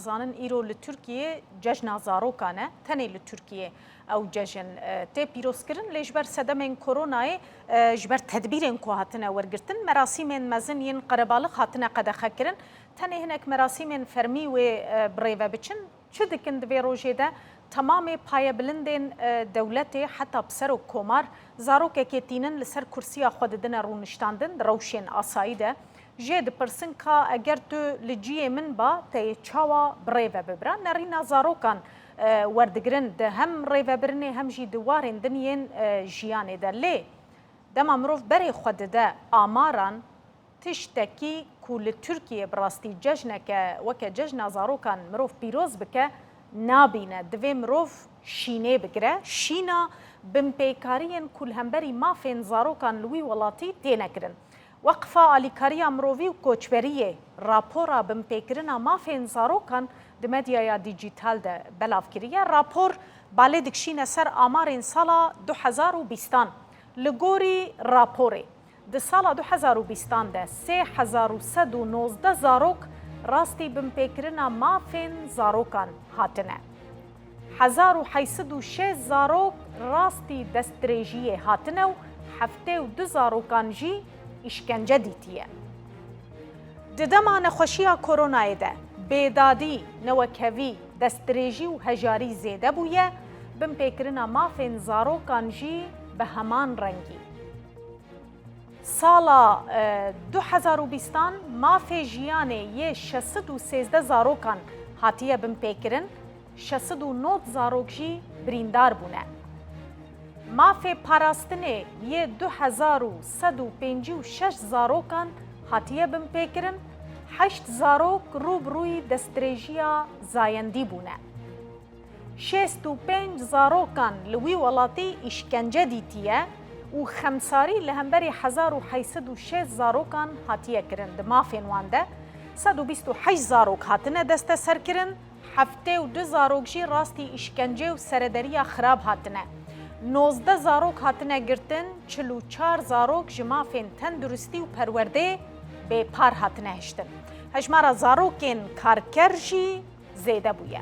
دزانن ایرو لترکیه جشن زاروکانه تنه لترکیه او جشن تی پیروز کرن لجبر صدمن کرونای جبر تدبیرن کو هاتنه ورگرتن مراسمن مزن ین قربالق هاتنه قد خکرن تنه هنک مراسمن فرمی و بریو بچن چه دکن دوی روژه ده تمام پای بلندین دولتی حتی بسر و کمار زاروک که تینن لسر کرسی خود دن رونشتاندن روشن آسایده جد پرسن که اگر تو لجیه من با تی چاوا بریو ببرن نرینا زاروکان وردگرن ده هم ریو برنه هم جی دوارن دنین جیانه ده لی دم امروف بری خود ده آماران تشتکی کل ترکیه براستی جشنه که وکه جشن زاروکان مروف پیروز بکه نابینه دوی مروف شینه بگره شینا بمپیکارین کل همبری مافین زاروکان لوی ولاتی تینه کرن وقفه آلیکاریا مرووی و کوچبریه راپورا بمپیکرنا مافین زاروکان د مدیا دیجیتال ده بلاف کریه راپور باله دکشینه سر آمارین سالا 2020 لگوری راپوره د سالا 2020 ده 3119 زاروک راستی بمپیکرنا مافین زاروکان هاتنه 1806 زاروک راستی دستریجیه هاتنه و 72 زاروکان جی اشکنجه دیتیه ددما نخوشیا کرونای ده بیدادی نوکوی دستریجی و هجاری زیده بویه بمپیکرنا مافین زاروکان جی به همان رنگی سالا 2020 مافی جیانه یه 613 زاروکان هاتیه بمپیکرن 609 زاروک جی بریندار بونه مافی پاراستنه یه 2156 زاروکان هاتیه بمپیکرن 8 زاروک روبروی دستریجیا زایندی بونه 65 زاروکان لوی ولاتی اشکنجه دیتیه و خمساری لهمبری 1806 زاروکان هاتیه کرن ده مافین وانده 128 زاروک هاتنه دسته سر کرن 72 زاروک جی راستی اشکنجه و سردریا خراب هاتنه 19 زاروک هاتنه گرتن 44 زاروک جمافین تندرستی و پرورده به پار هاتنه هشتن هجمارا زاروکین کارکر جی زیده بویه